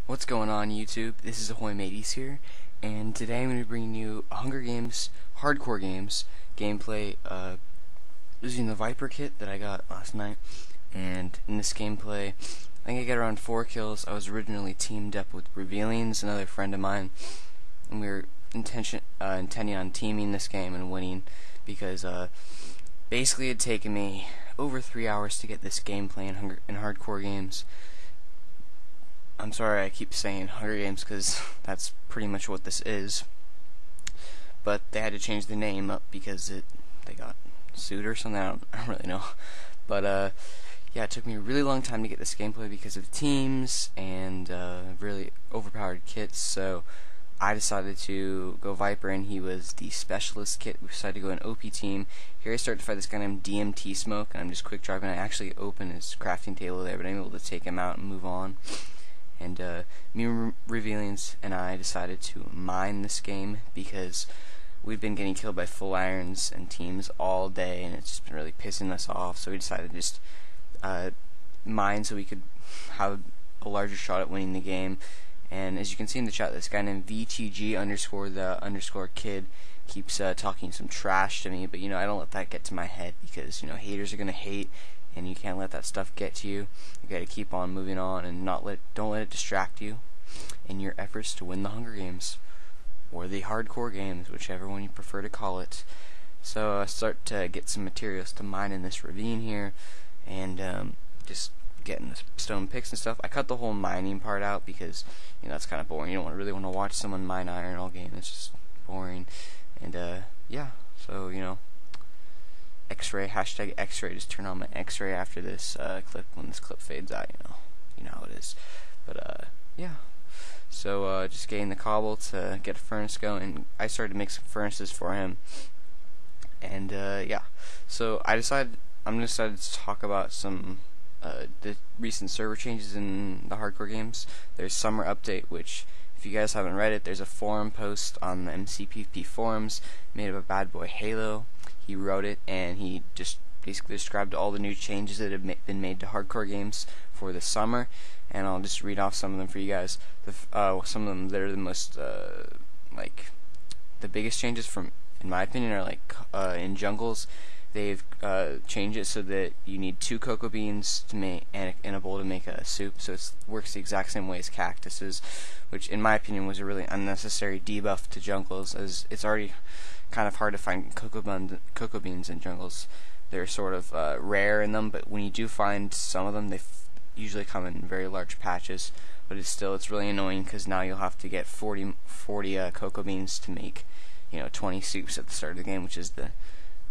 What's going on, YouTube? This is AhoyMateyz here, and today I'm going to be bringing you a Hunger Games, hardcore games, gameplay, using the Viper kit that I got last night. And in this gameplay, I think I got around 4 kills. I was originally teamed up with Revealings, another friend of mine, and we were intending on teaming this game and winning, because basically it had taken me over 3 hours to get this gameplay in hardcore games. I'm sorry I keep saying Hunger Games because that's pretty much what this is, but they had to change the name up because they got sued or something. I don't really know, but yeah, it took me a really long time to get this gameplay because of teams and really overpowered kits. So I decided to go Viper, and he was the specialist kit. We decided to go an OP team. Here I start to fight this guy named DMT Smoke, and I'm just quick driving. I actually open his crafting table there, but I'm able to take him out and move on. And me, Revealings, and I decided to mine this game because we've been getting killed by full irons and teams all day, and it's just been really pissing us off. So we decided to just mine so we could have a larger shot at winning the game. And as you can see in the chat, this guy named VTG_the_kid keeps talking some trash to me, but I don't let that get to my head, because haters are gonna hate, and you can't let that stuff get to you. You gotta keep on moving on and don't let it distract you in your efforts to win the Hunger Games, or the hardcore games, whichever one you prefer to call it. So I start to get some materials to mine in this ravine here, and just getting the stone picks and stuff. I cut the whole mining part out because that's kind of boring. You don't really want to watch someone mine iron all game. It's just boring. And yeah, so X-ray, hashtag X-ray, just turn on my X-ray after this clip, when this clip fades out, you know how it is. But yeah, so just getting the cobble to get a furnace going. I started to make some furnaces for him, and yeah, so I'm decided to talk about some the recent server changes in the hardcore games. There's Summer Update, which, if you guys haven't read it, there's a forum post on the Mcpvp forums made of a bad boy Halo. He wrote it, and he just basically described all the new changes that have been made to hardcore games for the summer, and I'll just read off some of them for you guys. Some of them that are the most, like, the biggest changes, in my opinion, are like in jungles. They've changed it so that you need 2 cocoa beans to make and a bowl to make a soup, so it works the exact same way as cactuses, which in my opinion was a really unnecessary debuff to jungles, as it's already kind of hard to find cocoa beans in jungles. They're sort of rare in them, but when you do find some of them, they usually come in very large patches. But it's really annoying, because now you'll have to get 40 cocoa beans to make 20 soups at the start of the game, which is the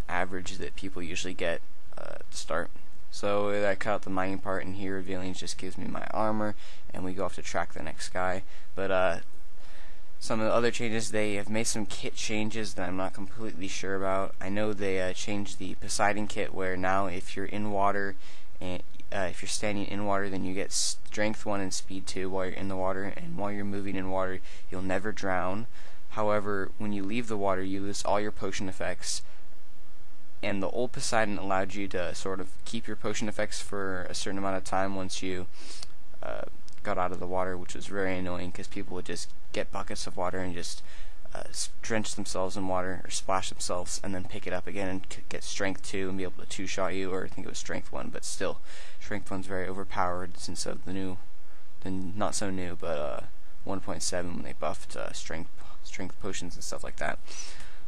average that people usually get to start. So I cut out the mining part, and here Revealings just gives me my armor, and we go off to track the next guy. But some of the other changes, they have made some kit changes that I'm not completely sure about. I know they changed the Poseidon kit, where now if you're in water, and if you're standing in water, then you get strength 1 and speed 2 while you're in the water, and while you're moving in water, you'll never drown. However, when you leave the water, you lose all your potion effects. And the old Poseidon allowed you to sort of keep your potion effects for a certain amount of time once you got out of the water, which was very annoying, because people would just get buckets of water and just drench themselves in water, or splash themselves, and then pick it up again and get strength 2 and be able to 2-shot you, or I think it was strength 1, but still, strength 1's very overpowered since of the not so new, but 1.7 when they buffed strength potions and stuff like that.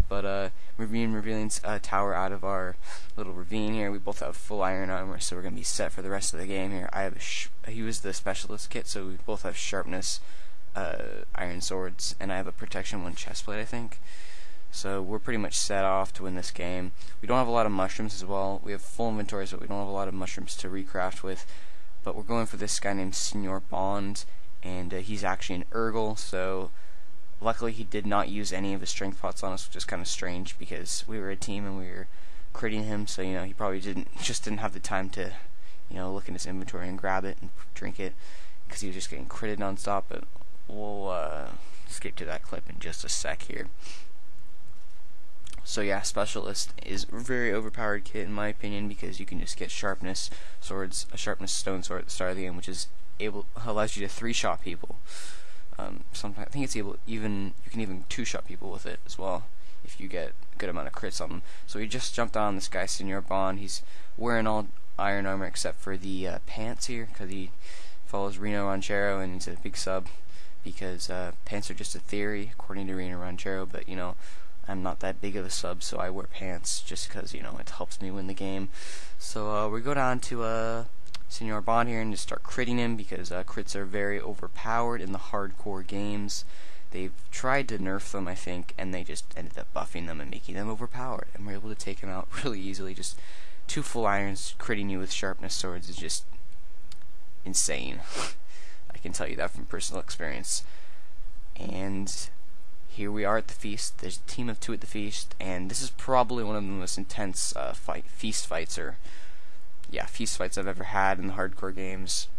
But me and Revealings tower out of our little ravine here. We both have full iron armor, so we're gonna be set for the rest of the game here. He was the specialist kit, so we both have sharpness iron swords, and I have a protection 1 chestplate, I think. So we're pretty much set off to win this game. We don't have a lot of mushrooms as well. We have full inventories, but we don't have a lot of mushrooms to recraft with. But we're going for this guy named Senior Bond, and he's actually an Urgle, so luckily he did not use any of his strength pots on us, which is kind of strange because we were a team and we were critting him, so he probably didn't have the time to look in his inventory and grab it and drink it, because he was just getting critted nonstop. But we'll skip to that clip in just a sec here. So yeah, Specialist is a very overpowered kit in my opinion, because you can just get sharpness swords, a sharpness stone sword at the start of the game, which is allows you to 3-shot people. Sometimes I think it's you can even 2-shot people with it as well if you get a good amount of crits on them. So we just jumped on this guy, Senor Bond. He's wearing all iron armor except for the pants here, because he follows Reno Ranchero and he's a big sub. Because pants are just a theory, according to Reno Ranchero, but you know, I'm not that big of a sub, so I wear pants just because, you know, it helps me win the game. So we go down to Senor Bond here and just start critting him, because crits are very overpowered in the hardcore games. They've tried to nerf them, I think, and they just ended up buffing them and making them overpowered, and we're able to take them out really easily. Just 2 full irons critting you with sharpness swords is just insane. I can tell you that from personal experience. And here we are at the feast. There's a team of 2 at the feast, and this is probably one of the most intense feast fights I've ever had in the hardcore games.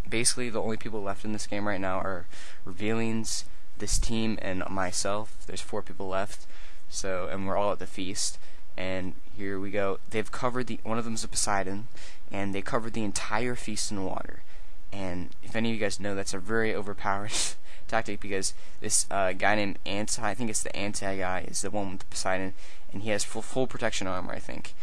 Basically, the only people left in this game right now are Revealings, this team, and myself. There's 4 people left, and we're all at the feast. And here we go. They've covered one of them's a Poseidon, and they covered the entire feast in water. And if any of you guys know, that's a very overpowered tactic, because this guy named I think it's the anti-guy, is the one with the Poseidon, and he has full protection armor, I think.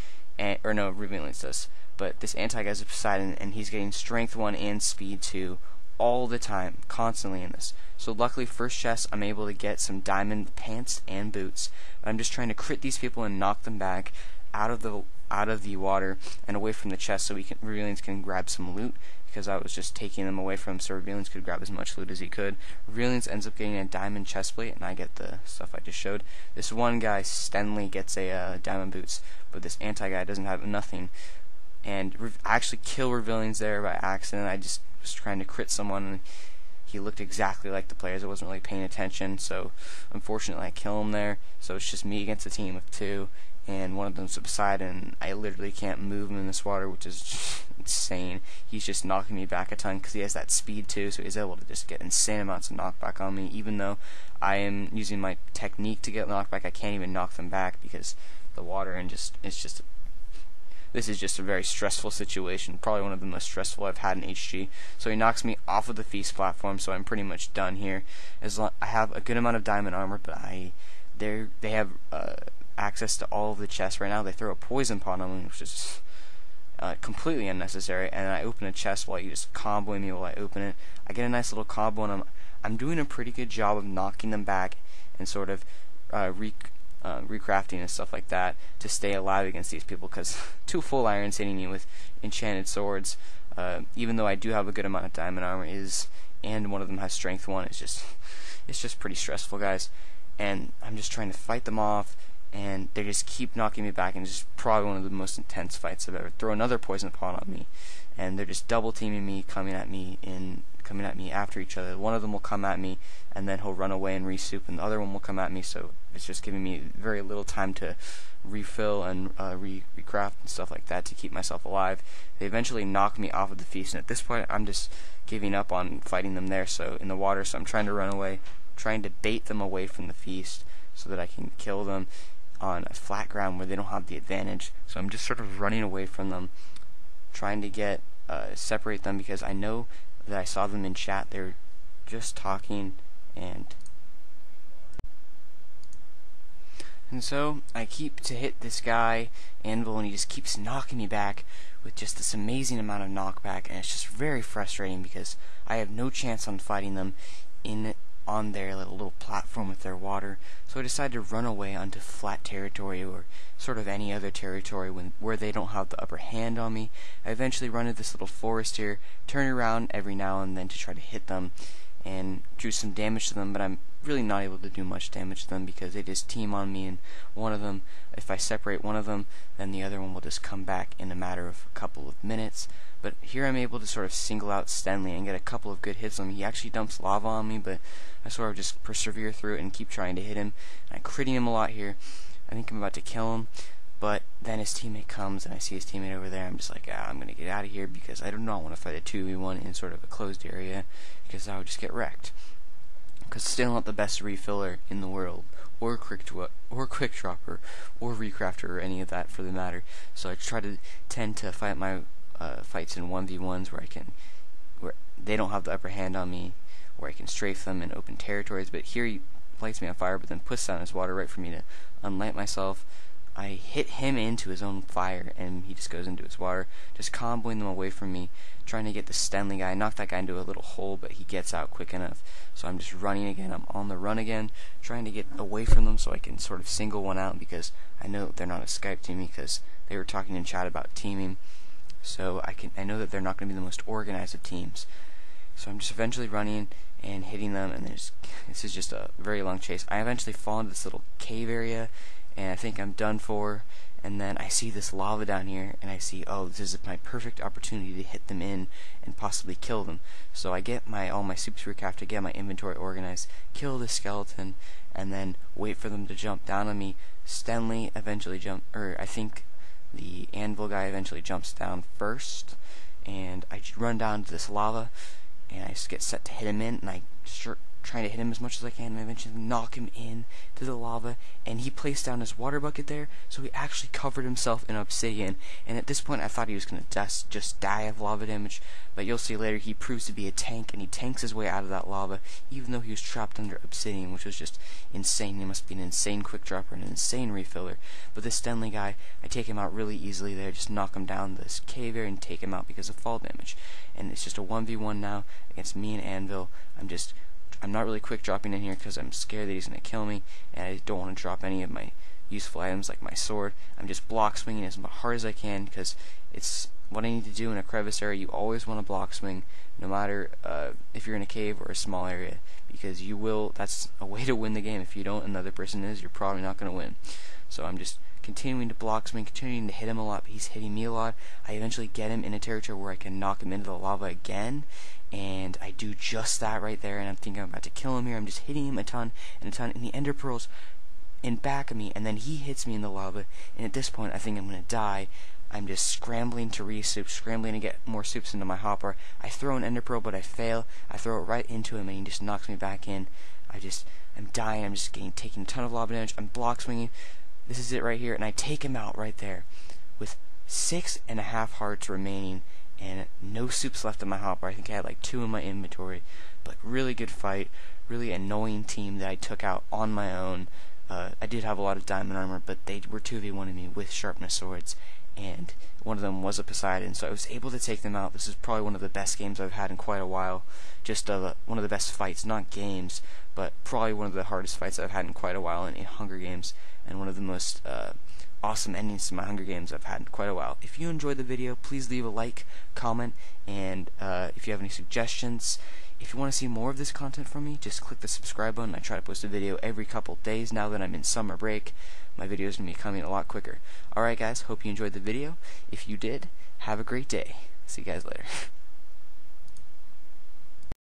Or no, Revealings does. But this anti-guy is a Poseidon, and he's getting strength 1 and speed 2 all the time, constantly in this. So luckily, first chest, I'm able to get some diamond pants and boots. But I'm just trying to crit these people and knock them back out of the water and away from the chest, so Revealings can grab some loot, because I was just taking them away from him, so Revealings could grab as much loot as he could. Revealings ends up getting a diamond chestplate, and I get the stuff I just showed. This one guy, Stenley, gets a diamond boots, but this anti-guy doesn't have nothing. And I actually kill Revealings there by accident. I just was trying to crit someone, and he looked exactly like the players. I wasn't really paying attention, so unfortunately I kill him there. So it's just me against a team of 2, and one of them's a Poseidon. I literally can't move him in this water, which is just insane. He's just knocking me back a ton, because he has that speed too, so he's able to just get insane amounts of knockback on me. Even though I am using my technique to get knockback, I can't even knock them back because the water, and this is just a very stressful situation, probably one of the most stressful I've had in HG. So he knocks me off of the feast platform, so I'm pretty much done here. I have a good amount of diamond armor, but they have access to all of the chests right now. They throw a poison pot on me, which is completely unnecessary, and I open a chest while you just comboing me while I open it. I get a nice little combo, and I'm doing a pretty good job of knocking them back and sort of recrafting and stuff like that to stay alive against these people, because 2 full irons hitting you with enchanted swords, even though I do have a good amount of diamond armor, and one of them has strength 1, it's just pretty stressful, guys. And I'm just trying to fight them off, and they just keep knocking me back, and it's just probably one of the most intense fights I've ever. Throw another poison pot on me, and they're just double teaming me, coming at me after each other. One of them will come at me, and then he'll run away and resup, and the other one will come at me, so it's just giving me very little time to refill and recraft and stuff like that to keep myself alive. They eventually knock me off of the feast, and at this point I'm just giving up on fighting them there, so in the water, so I'm trying to run away, trying to bait them away from the feast so that I can kill them on a flat ground where they don't have the advantage. So I'm just sort of running away from them, trying to separate them, because I know that I saw them in chat. They're just talking, and so I keep to hit this guy Anvil, and he just keeps knocking me back with just this amazing amount of knockback, and it's just very frustrating because I have no chance on fighting them on their little platform with their water. So I decided to run away onto flat territory, or sort of any other territory where they don't have the upper hand on me. I eventually run into this little forest here, turn around every now and then to try to hit them, and do some damage to them, but I'm really not able to do much damage to them because they just team on me, and one of them, if I separate one of them, then the other one will just come back in a matter of a couple of minutes. But here I'm able to sort of single out Stenley and get a couple of good hits on him. He actually dumps lava on me, but I sort of just persevere through it and keep trying to hit him. I'm critting him a lot here. I think I'm about to kill him, but then his teammate comes, and I see his teammate over there. I'm just like, I'm going to get out of here because I do not want to fight a 2v1 in sort of a closed area, because I would just get wrecked. Because still not the best refiller in the world, or quick dropper, or recrafter, or any of that for the matter. So I tend to fight my fights in 1v1s where they don't have the upper hand on me where I can strafe them in open territories, but here he lights me on fire, but then puts down his water right for me to unlight myself. I hit him into his own fire, and he just goes into his water, just comboing them away from me, trying to get the Stenley guy. Knock that guy into a little hole, but he gets out quick enough. So I'm just running again. I'm on the run again, trying to get away from them so I can sort of single one out, because I know they're not a Skype team because they were talking in chat about teaming. So I know that they're not going to be the most organized of teams. So I'm just eventually running and hitting them, and this is just a very long chase. I eventually fall into this little cave area, and I think I'm done for, and then I see this lava down here, and I see, oh, this is my perfect opportunity to hit them in and possibly kill them. So I get all my soups recrafted, get my inventory organized, kill the skeleton, and then wait for them to jump down on me. Stenley eventually I think the anvil guy eventually jumps down first, and I run down to this lava, and I just get set to hit him in, and I start trying to hit him as much as I can, and I eventually knock him in to the lava, and he placed down his water bucket there, so he actually covered himself in obsidian, and at this point I thought he was going to just die of lava damage, but you'll see later he proves to be a tank, and he tanks his way out of that lava, even though he was trapped under obsidian, which was just insane. He must be an insane quick dropper and an insane refiller. But this Stenley guy, I take him out really easily there, just knock him down this cave area and take him out because of fall damage, and it's just a 1v1 now against me and Anvil. I'm not really quick dropping in here because I'm scared that he's going to kill me, and I don't want to drop any of my useful items like my sword. I'm just block swinging as hard as I can because it's what I need to do in a crevice area. You always want to block swing, no matter if you're in a cave or a small area, because that's a way to win the game. If you don't and the other person is, you're probably not going to win. So I'm just continuing to block swing, continuing to hit him a lot, but he's hitting me a lot. I eventually get him in a territory where I can knock him into the lava again, and I do just that right there, and I'm thinking I'm about to kill him here. I'm just hitting him a ton, and the ender pearls in back of me, and then he hits me in the lava, and at this point I think I'm going to die. I'm just scrambling to re-soup, scrambling to get more soups into my hopper. I throw an ender pearl, but I fail. I throw it right into him, and he just knocks me back in. I'm dying. I'm just taking a ton of lava damage. I'm block swinging. This is it right here, and I take him out right there with 6.5 hearts remaining and no soups left in my hopper. I think I had like 2 in my inventory, but really good fight, really annoying team that I took out on my own. I did have a lot of diamond armor, but they were 2v1ing me with sharpness swords, and one of them was a Poseidon, so I was able to take them out. This is probably one of the best games I've had in quite a while. Just one of the best fights, not games, but probably one of the hardest fights I've had in quite a while in Hunger Games, and one of the most awesome endings to my Hunger Games I've had in quite a while. If you enjoyed the video, please leave a like, comment, and if you have any suggestions, if you want to see more of this content from me, just click the subscribe button. I try to post a video every couple days now that I'm in summer break. My videos are going to be coming a lot quicker. Alright guys, hope you enjoyed the video. If you did, have a great day. See you guys later.